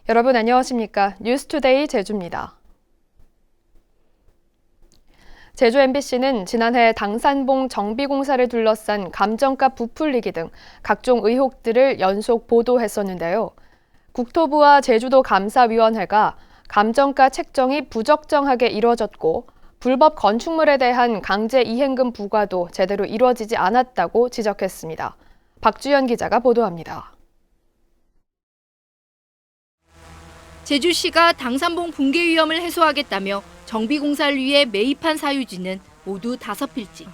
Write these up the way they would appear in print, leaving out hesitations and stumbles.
여러분 안녕하십니까? 뉴스투데이 제주입니다. 제주 MBC는 지난해 당산봉 정비공사를 둘러싼 감정가 부풀리기 등 각종 의혹들을 연속 보도했었는데요. 국토부와 제주도 감사위원회가 감정가 책정이 부적정하게 이뤄졌고 불법 건축물에 대한 강제 이행금 부과도 제대로 이루어지지 않았다고 지적했습니다. 박주연 기자가 보도합니다. 제주시가 당산봉 붕괴 위험을 해소하겠다며 정비공사를 위해 매입한 사유지는 모두 5필지.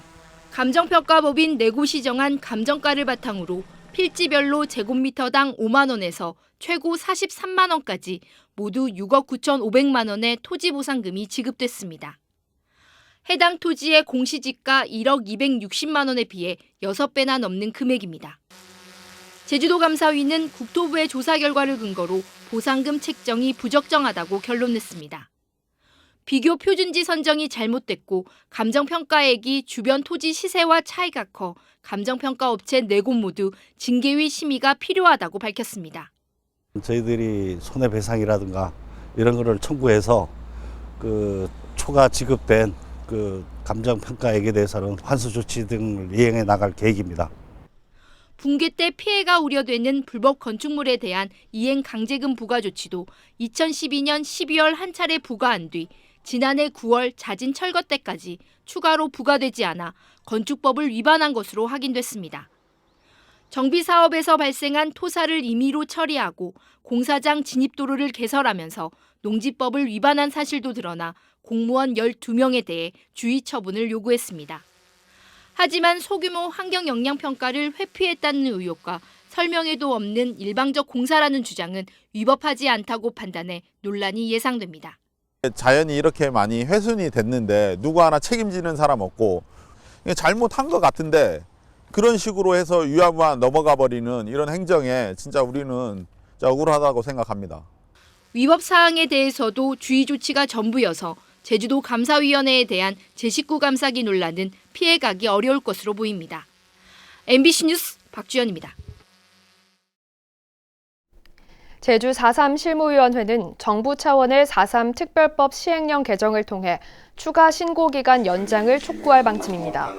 감정평가법인 내고시 정한 감정가를 바탕으로 필지별로 제곱미터당 5만 원에서 최고 43만 원까지 모두 6억 9,500만 원의 토지 보상금이 지급됐습니다. 해당 토지의 공시지가 1억 260만 원에 비해 6배나 넘는 금액입니다. 제주도 감사위는 국토부의 조사 결과를 근거로 보상금 책정이 부적정하다고 결론냈습니다. 비교 표준지 선정이 잘못됐고 감정평가액이 주변 토지 시세와 차이가 커 감정평가 업체 4곳 모두 징계위 심의가 필요하다고 밝혔습니다. 저희들이 손해배상이라든가 이런 거를 청구해서 초과 지급된 감정평가액에 대해서는 환수 조치 등을 이행해 나갈 계획입니다. 붕괴 때 피해가 우려되는 불법 건축물에 대한 이행 강제금 부과 조치도 2012년 12월 한 차례 부과한 뒤 지난해 9월 자진 철거 때까지 추가로 부과되지 않아 건축법을 위반한 것으로 확인됐습니다. 정비사업에서 발생한 토사를 임의로 처리하고 공사장 진입도로를 개설하면서 농지법을 위반한 사실도 드러나 공무원 12명에 대해 주의 처분을 요구했습니다. 하지만 소규모 환경영향평가를 회피했다는 의혹과 설명에도 없는 일방적 공사라는 주장은 위법하지 않다고 판단해 논란이 예상됩니다. 자연이 이렇게 많이 훼손이 됐는데 누구 하나 책임지는 사람 없고 잘못한 것 같은데 그런 식으로 해서 유야무야 넘어가 버리는 이런 행정에 진짜 우리는 억울하다고 생각합니다. 위법 사항에 대해서도 주의 조치가 전부여서 제주도 감사위원회에 대한 제19 감사기 논란은 피해가기 어려울 것으로 보입니다. MBC 뉴스 박주연입니다. 제주 4.3 실무위원회는 정부 차원의 4.3 특별법 시행령 개정을 통해 추가 신고기간 연장을 촉구할 방침입니다.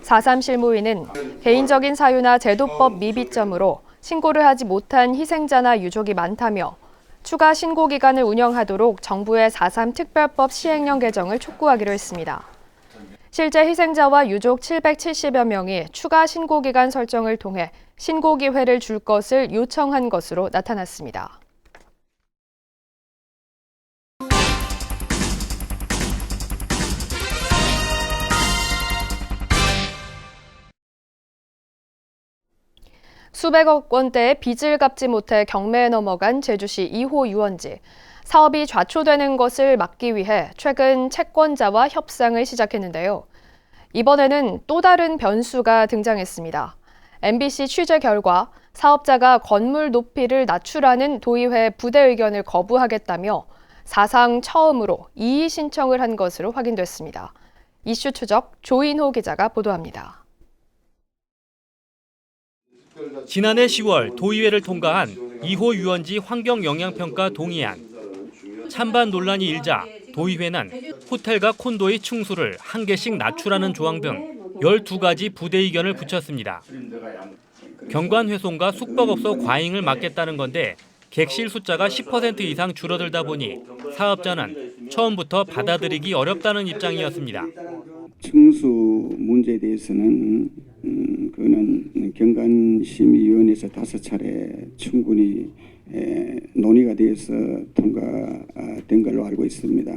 4.3 실무위는 개인적인 사유나 제도법 미비점으로 신고를 하지 못한 희생자나 유족이 많다며 추가 신고 기간을 운영하도록 정부의 4.3 특별법 시행령 개정을 촉구하기로 했습니다. 실제 희생자와 유족 770여 명이 추가 신고 기간 설정을 통해 신고 기회를 줄 것을 요청한 것으로 나타났습니다. 수백억 원대의 빚을 갚지 못해 경매에 넘어간 제주시 2호 유원지. 사업이 좌초되는 것을 막기 위해 최근 채권자와 협상을 시작했는데요. 이번에는 또 다른 변수가 등장했습니다. MBC 취재 결과 사업자가 건물 높이를 낮추라는 도의회 부대 의견을 거부하겠다며 사상 처음으로 이의 신청을 한 것으로 확인됐습니다. 이슈 추적 조인호 기자가 보도합니다. 지난해 10월 도의회를 통과한 2호 유원지 환경영향평가 동의안. 찬반 논란이 일자 도의회는 호텔과 콘도의 층수를 1개씩 낮추라는 조항 등 12가지 부대 의견을 붙였습니다. 경관 훼손과 숙박업소 과잉을 막겠다는 건데 객실 숫자가 10% 이상 줄어들다 보니 사업자는 처음부터 받아들이기 어렵다는 입장이었습니다. 층수 문제에 대해서는 그거는 경관심의위원회에서 5차례 충분히 논의가 되어서 통과된 걸로 알고 있습니다.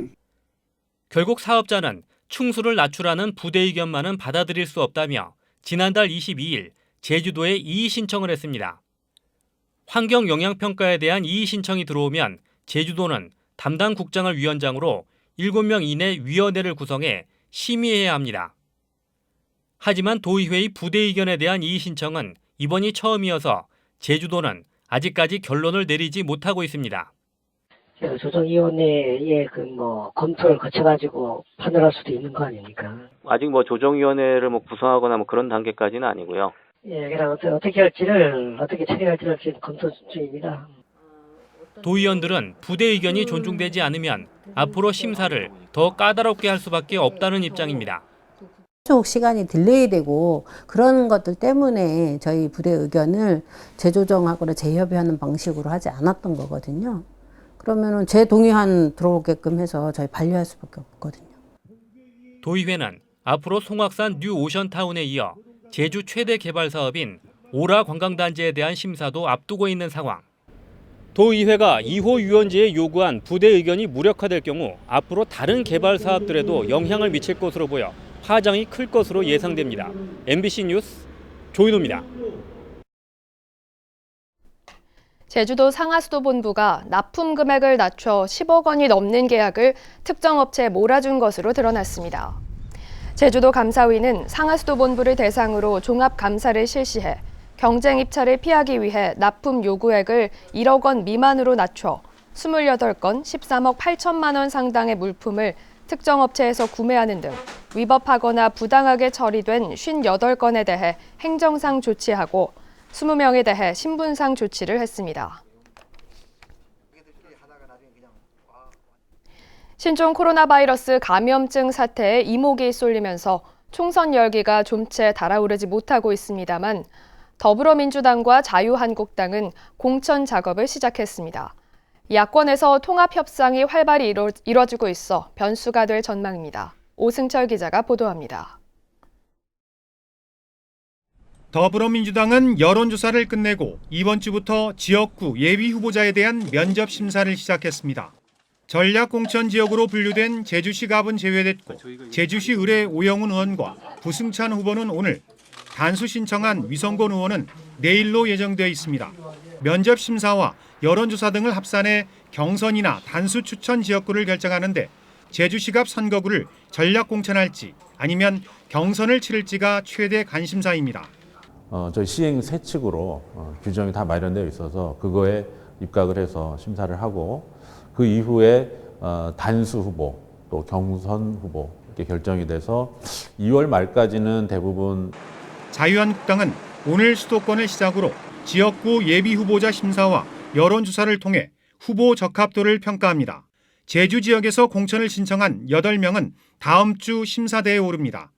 결국 사업자는 층수를 낮추라는 부대 의견만은 받아들일 수 없다며 지난달 22일 제주도에 이의 신청을 했습니다. 환경영향평가에 대한 이의 신청이 들어오면 제주도는 담당 국장을 위원장으로 7명 이내 위원회를 구성해 심의해야 합니다. 하지만 도의회의 부대 의견에 대한 이의 신청은 이번이 처음이어서 제주도는 아직까지 결론을 내리지 못하고 있습니다. 조정위원회의 검토를 거쳐가지고 판단할 수도 있는 거 아닙니까? 아직 조정위원회를 구성하거나 그런 단계까지는 아니고요. 예, 그냥 어떻게 할지를 어떻게 처리할지를 지금 검토 중입니다. 도의원들은 부대 의견이 존중되지 않으면 앞으로 심사를 더 까다롭게 할 수밖에 없다는 입장입니다. 쭉 시간이 딜레이되고 그런 것들 때문에 저희 부대 의견을 재조정하거나 재협의하는 방식으로 하지 않았던 거거든요. 그러면은 재동의안 들어오게끔 해서 저희 반려할 수밖에 없거든요. 도의회는 앞으로 송악산 뉴 오션타운에 이어 제주 최대 개발 사업인 오라 관광단지에 대한 심사도 앞두고 있는 상황. 도의회가 2호 유원지에 요구한 부대 의견이 무력화될 경우 앞으로 다른 개발 사업들에도 영향을 미칠 것으로 보여 파장이 클 것으로 예상됩니다. MBC 뉴스 조인호입니다. 제주도 상하수도본부가 납품 금액을 낮춰 10억 원이 넘는 계약을 특정 업체에 몰아준 것으로 드러났습니다. 제주도 감사위는 상하수도본부를 대상으로 종합감사를 실시해 경쟁 입찰을 피하기 위해 납품 요구액을 1억 원 미만으로 낮춰 28건 13억 8천만 원 상당의 물품을 특정 업체에서 구매하는 등 위법하거나 부당하게 처리된 58건에 대해 행정상 조치하고 20명에 대해 신분상 조치를 했습니다. 신종 코로나 바이러스 감염증 사태에 이목이 쏠리면서 총선 열기가 좀채 달아오르지 못하고 있습니다만 더불어민주당과 자유한국당은 공천 작업을 시작했습니다. 야권에서 통합 협상이 활발히 이뤄지고 있어 변수가 될 전망입니다. 오승철 기자가 보도합니다. 더불어민주당은 여론조사를 끝내고 이번 주부터 지역구 예비 후보자에 대한 면접 심사를 시작했습니다. 전략공천 지역으로 분류된 제주시 갑은 제외됐고 제주시 의뢰 오영훈 의원과 부승찬 후보는 오늘, 단수 신청한 위성곤 의원은 내일로 예정되어 있습니다. 면접 심사와 여론조사 등을 합산해 경선이나 단수 추천 지역구를 결정하는데 제주시갑 선거구를 전략공천할지 아니면 경선을 치를지가 최대 관심사입니다. 저희 시행 세칙으로 규정이 다 마련되어 있어서 그거에 입각을 해서 심사를 하고 그 이후에 단수 후보 또 경선 후보 이렇게 결정이 돼서 2월 말까지는 대부분. 자유한국당은 오늘 수도권을 시작으로 지역구 예비 후보자 심사와 여론조사를 통해 후보 적합도를 평가합니다. 제주 지역에서 공천을 신청한 8명은 다음 주 심사대에 오릅니다.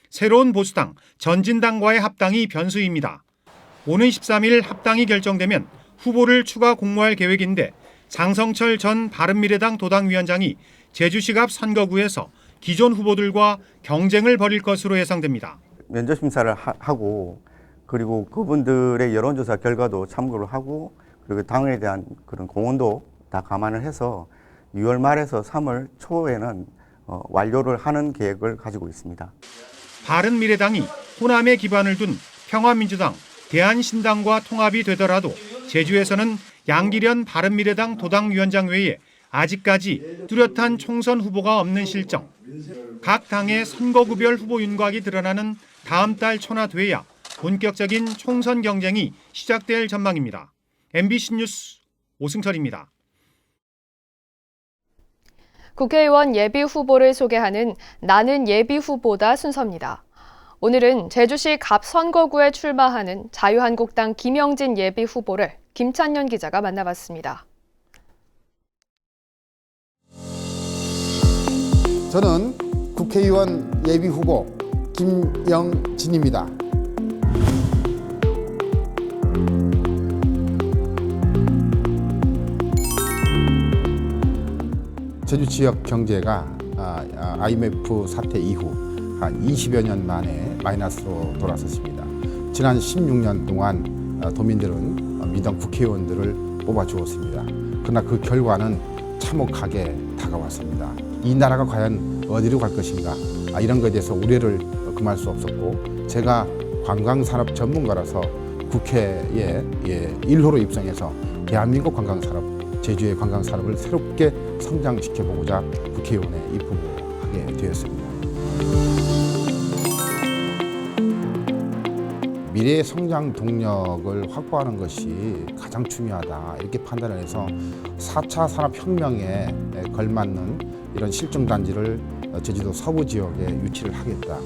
새로운 보수당, 전진당과의 합당이 변수입니다. 오는 13일 합당이 결정되면 후보를 추가 공모할 계획인데 장성철 전 바른미래당 도당위원장이 제주시갑 선거구에서 기존 후보들과 경쟁을 벌일 것으로 예상됩니다. 면접 심사를 하고 그리고 그분들의 여론조사 결과도 참고를 하고 그리고 당에 대한 그런 공헌도 다 감안을 해서 2월 말에서 3월 초에는 완료를 하는 계획을 가지고 있습니다. 바른미래당이 호남에 기반을 둔 평화민주당, 대한신당과 통합이 되더라도 제주에서는 양기련 바른미래당 도당위원장 외에 아직까지 뚜렷한 총선 후보가 없는 실정. 각 당의 선거구별 후보 윤곽이 드러나는 다음 달 초나 돼야 본격적인 총선 경쟁이 시작될 전망입니다. MBC 뉴스 오승철입니다. 국회의원 예비 후보를 소개하는 나는 예비 후보다 순서입니다. 오늘은 제주시 갑 선거구에 출마하는 자유한국당 김영진 예비 후보를 김찬년 기자가 만나봤습니다. 저는 국회의원 예비 후보 김영진입니다. 제주 지역 경제가 IMF 사태 이후 한 20여 년 만에 마이너스로 돌아섰습니다. 지난 16년 동안 도민들은 민당 국회의원들을 뽑아주었습니다. 그러나 그 결과는 참혹하게 다가왔습니다. 이 나라가 과연 어디로 갈 것인가, 이런 것에 대해서 우려를 금할 수 없었고, 제가 관광산업 전문가라서 국회에 1호로 입성해서 대한민국 관광산업, 제주의 관광산업을 새롭게 성장시켜보고자 국회의원에 입후보하게 되었습니다. 미래의 성장 동력을 확보하는 것이 가장 중요하다, 이렇게 판단을 해서 4차 산업혁명에 걸맞는 이런 실증단지를 제주도 서부 지역에 유치를 하겠다.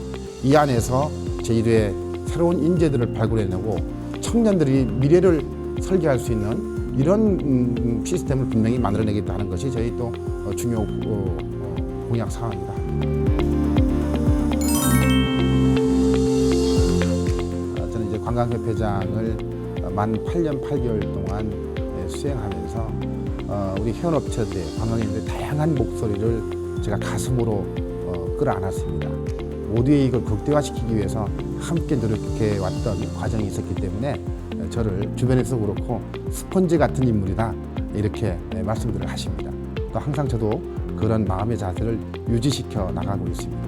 이 안에서 제주도의 새로운 인재들을 발굴해내고 청년들이 미래를 설계할 수 있는 이런 시스템을 분명히 만들어내겠다는 것이 저희 또 중요 공약 사항입니다. 저는 이제 관광협회장을 만 8년 8개월 동안 수행하면서 우리 현업체들의 관광인들의 다양한 목소리를 제가 가슴으로 끌어안았습니다. 모두의 이익을 극대화시키기 위해서 함께 노력해 왔던 과정이 있었기 때문에 저를 주변에서 그렇고 스펀지 같은 인물이다 이렇게 말씀들을 하십니다. 또 항상 저도 그런 마음의 자세를 유지시켜 나가고 있습니다.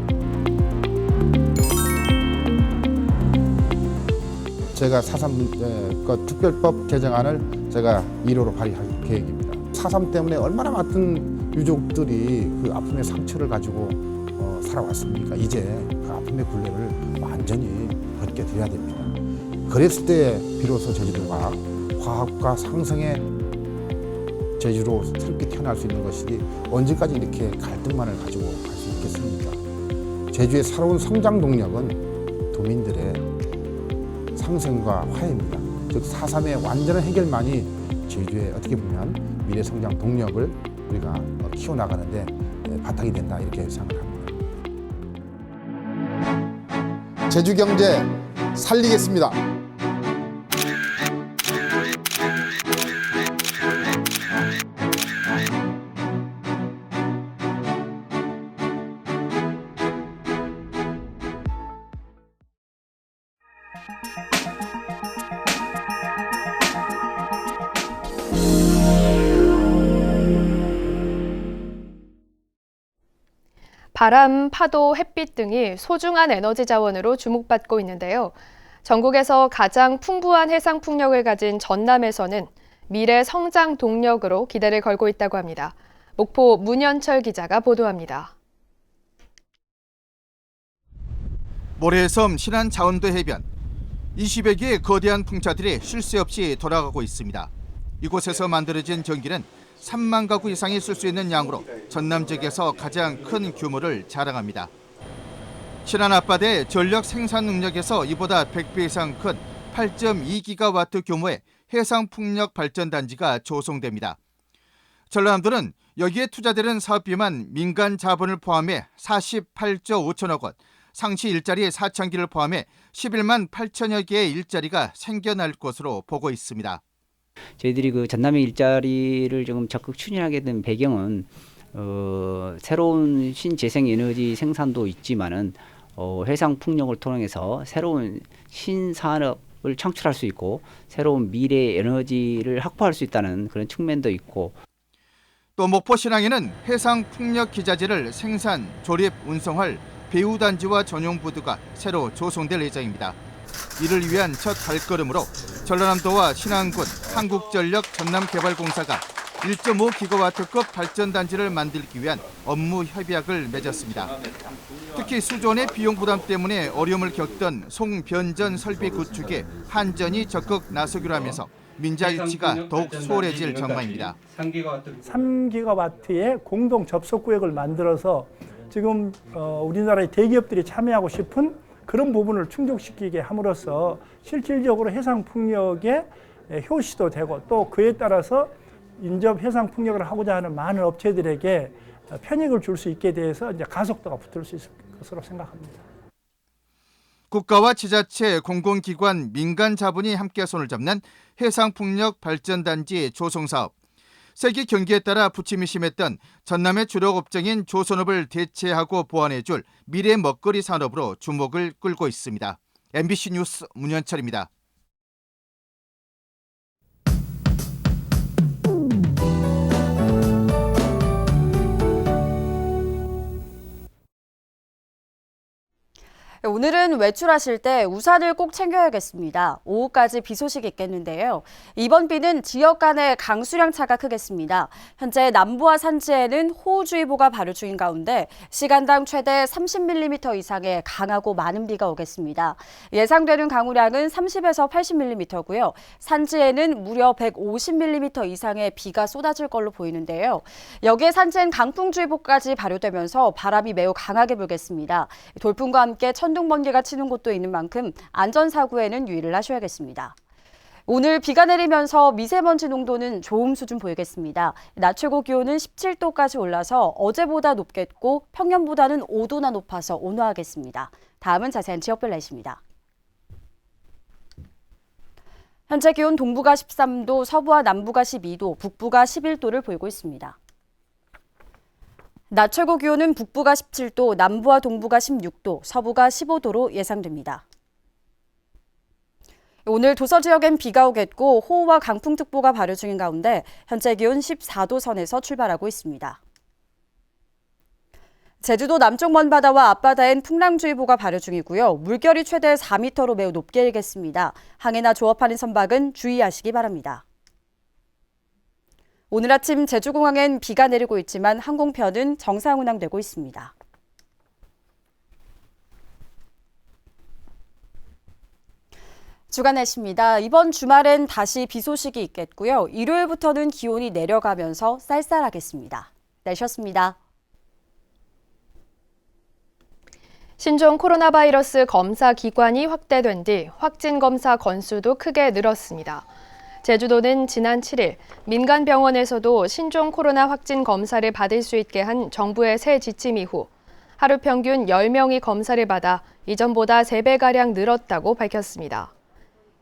제가 4.3 특별법 개정안을 제가 1호로 발의할 계획입니다. 4.3 때문에 얼마나 많은 유족들이 그 아픔의 상처를 가지고 살아왔습니까? 이제 그 아픔의 굴레를 완전히 벗겨드려야 됩니다. 그랬을 때 비로소 제주도가 화합과 상생의 제주로 새롭게 태어날 수 있는 것이지 언제까지 이렇게 갈등만을 가지고 갈 수 있겠습니까? 제주의 새로운 성장 동력은 도민들의 상생과 화해입니다. 즉 4.3의 완전한 해결만이 제주의 어떻게 보면 미래 성장 동력을 우리가 키워나가는데 바탕이 된다 이렇게 생각합니다. 제주 경제 살리겠습니다. 바람, 파도, 햇빛 등이 소중한 에너지 자원으로 주목받고 있는데요. 전국에서 가장 풍부한 해상 풍력을 가진 전남에서는 미래 성장 동력으로 기대를 걸고 있다고 합니다. 목포 문현철 기자가 보도합니다. 모래섬 신안 자원도 해변. 20여 개의 거대한 풍차들이 쉴 새 없이 돌아가고 있습니다. 이곳에서 만들어진 전기는 3만 가구 이상이 쓸 수 있는 양으로 전남 지역에서 가장 큰 규모를 자랑합니다. 신안 앞바다의 전력 생산 능력에서 이보다 100배 이상 큰 8.2기가와트 규모의 해상풍력 발전단지가 조성됩니다. 전라남도는 여기에 투자되는 사업비만 민간 자본을 포함해 48조 5천억 원, 상시 일자리 4,000개를 포함해 11만 8천여 개의 일자리가 생겨날 것으로 보고 있습니다. 저희들이 그 전남의 일자리를 조금 적극 추진하게 된 배경은 새로운 신재생 에너지 생산도 있지만은 해상 풍력을 통해서 새로운 신산업을 창출할 수 있고 새로운 미래 에너지를 확보할 수 있다는 그런 측면도 있고. 또 목포 신항에는 해상 풍력 기자재를 생산, 조립, 운송할 배후단지와 전용 부두가 새로 조성될 예정입니다. 이를 위한 첫 발걸음으로 전라남도와 신안군, 한국전력 전남개발공사가 1.5기가와트급 발전단지를 만들기 위한 업무 협약을 맺었습니다. 특히 수존의 비용 부담 때문에 어려움을 겪던 송변전 설비 구축에 한전이 적극 나서기로 하면서 민자 유치가 더욱 수월해질 전망입니다. 3기가와트의 공동 접속구역을 만들어서 지금 우리나라의 대기업들이 참여하고 싶은 그런 부분을 충족시키게 함으로써 실질적으로 해상풍력의 효시도 되고 또 그에 따라서 인접 해상풍력을 하고자 하는 많은 업체들에게 편익을 줄 수 있게 돼서 이제 가속도가 붙을 수 있을 것으로 생각합니다. 국가와 지자체, 공공기관, 민간 자본이 함께 손을 잡는 해상풍력 발전단지 조성사업. 세계 경기에 따라 부침이 심했던 전남의 주력 업종인 조선업을 대체하고 보완해줄 미래 먹거리 산업으로 주목을 끌고 있습니다. MBC 뉴스 문현철입니다. 오늘은 외출하실 때 우산을 꼭 챙겨야겠습니다. 오후까지 비 소식이 있겠는데요. 이번 비는 지역 간의 강수량 차가 크겠습니다. 현재 남부와 산지에는 호우주의보가 발효 중인 가운데 시간당 최대 30mm 이상의 강하고 많은 비가 오겠습니다. 예상되는 강우량은 30에서 80mm고요. 산지에는 무려 150mm 이상의 비가 쏟아질 걸로 보이는데요. 여기에 산지엔 강풍주의보까지 발효되면서 바람이 매우 강하게 불겠습니다. 돌풍과 함께 천둥번개가 치는 곳도 있는 만큼 안전사고에는 유의를 하셔야겠습니다. 오늘 비가 내리면서 미세먼지 농도는 좋음 수준 보이겠습니다. 낮 최고 기온은 17도까지 올라서 어제보다 높겠고 평년보다는 5도나 높아서 온화하겠습니다. 다음은 자세한 지역별 날씨입니다. 현재 기온 동부가 13도, 서부와 남부가 12도, 북부가 11도를 보이고 있습니다. 낮 최고 기온은 북부가 17도, 남부와 동부가 16도, 서부가 15도로 예상됩니다. 오늘 도서 지역엔 비가 오겠고 호우와 강풍특보가 발효 중인 가운데 현재 기온 14도 선에서 출발하고 있습니다. 제주도 남쪽 먼바다와 앞바다엔 풍랑주의보가 발효 중이고요. 물결이 최대 4m로 매우 높게 일겠습니다. 항해나 조업하는 선박은 주의하시기 바랍니다. 오늘 아침 제주공항엔 비가 내리고 있지만 항공편은 정상 운항되고 있습니다. 주간 날씨입니다. 이번 주말엔 다시 비 소식이 있겠고요. 일요일부터는 기온이 내려가면서 쌀쌀하겠습니다. 날씨였습니다. 신종 코로나 바이러스 검사 기관이 확대된 뒤 확진 검사 건수도 크게 늘었습니다. 제주도는 지난 7일 민간 병원에서도 신종 코로나 확진 검사를 받을 수 있게 한 정부의 새 지침 이후 하루 평균 10명이 검사를 받아 이전보다 3배가량 늘었다고 밝혔습니다.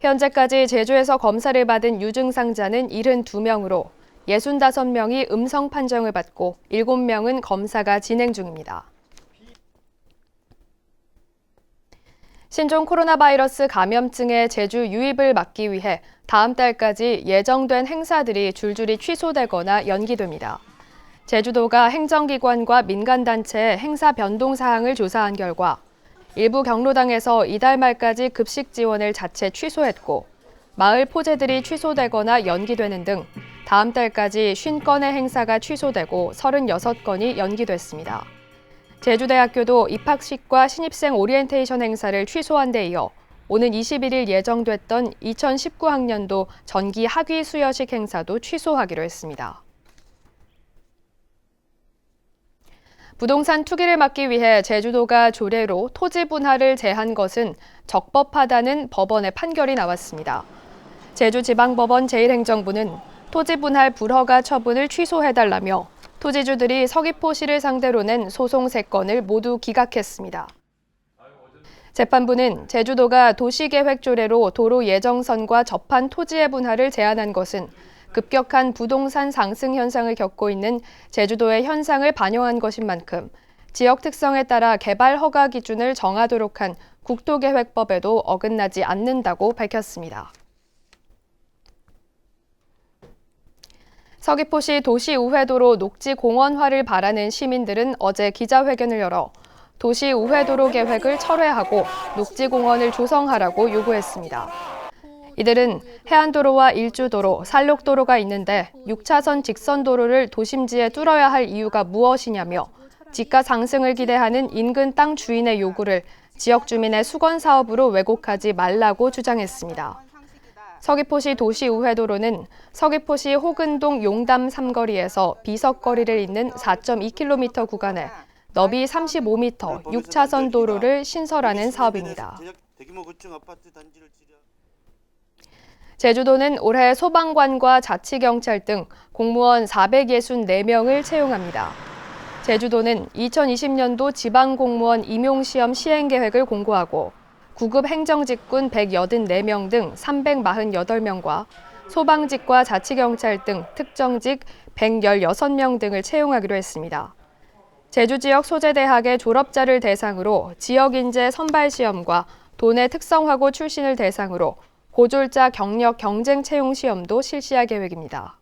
현재까지 제주에서 검사를 받은 유증상자는 72명으로 65명이 음성 판정을 받고 7명은 검사가 진행 중입니다. 신종 코로나 바이러스 감염증의 제주 유입을 막기 위해 다음 달까지 예정된 행사들이 줄줄이 취소되거나 연기됩니다. 제주도가 행정기관과 민간단체의 행사 변동 사항을 조사한 결과 일부 경로당에서 이달 말까지 급식 지원을 자체 취소했고 마을 포제들이 취소되거나 연기되는 등 다음 달까지 50건의 행사가 취소되고 36건이 연기됐습니다. 제주대학교도 입학식과 신입생 오리엔테이션 행사를 취소한 데 이어 오는 21일 예정됐던 2019학년도 전기 학위 수여식 행사도 취소하기로 했습니다. 부동산 투기를 막기 위해 제주도가 조례로 토지 분할을 제한 것은 적법하다는 법원의 판결이 나왔습니다. 제주지방법원 제1행정부는 토지 분할 불허가 처분을 취소해달라며 토지주들이 서귀포시를 상대로 낸 소송 3건을 모두 기각했습니다. 재판부는 제주도가 도시계획 조례로 도로 예정선과 접한 토지의 분할을 제한한 것은 급격한 부동산 상승 현상을 겪고 있는 제주도의 현상을 반영한 것인 만큼 지역 특성에 따라 개발 허가 기준을 정하도록 한 국토계획법에도 어긋나지 않는다고 밝혔습니다. 서귀포시 도시우회도로 녹지공원화를 바라는 시민들은 어제 기자회견을 열어 도시우회도로 계획을 철회하고 녹지공원을 조성하라고 요구했습니다. 이들은 해안도로와 일주도로, 산록도로가 있는데 6차선 직선도로를 도심지에 뚫어야 할 이유가 무엇이냐며 지가 상승을 기대하는 인근 땅 주인의 요구를 지역 주민의 수건 사업으로 왜곡하지 말라고 주장했습니다. 서귀포시 도시우회도로는 서귀포시 호근동 용담 삼거리에서 비석거리를 잇는 4.2km 구간에 너비 35m 6차선 도로를 신설하는 사업입니다. 제주도는 올해 소방관과 자치경찰 등 공무원 464명을 채용합니다. 제주도는 2020년도 지방공무원 임용시험 시행계획을 공고하고 구급 행정직군 184명 등 348명과 소방직과 자치경찰 등 특정직 116명 등을 채용하기로 했습니다. 제주 지역 소재대학의 졸업자를 대상으로 지역인재 선발시험과 도내 특성화고 출신을 대상으로 고졸자 경력 경쟁 채용 시험도 실시할 계획입니다.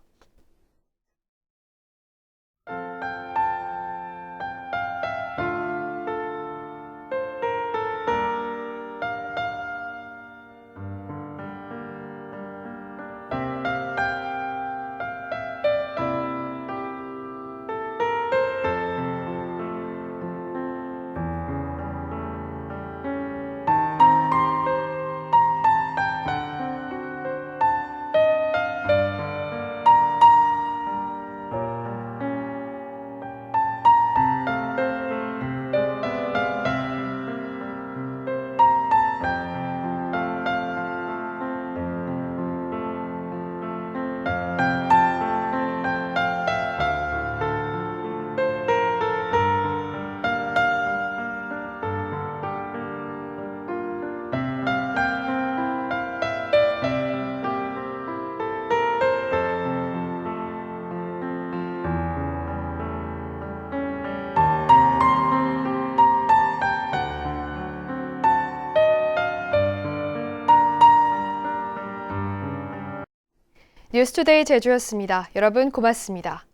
뉴스투데이 제주였습니다. 여러분 고맙습니다.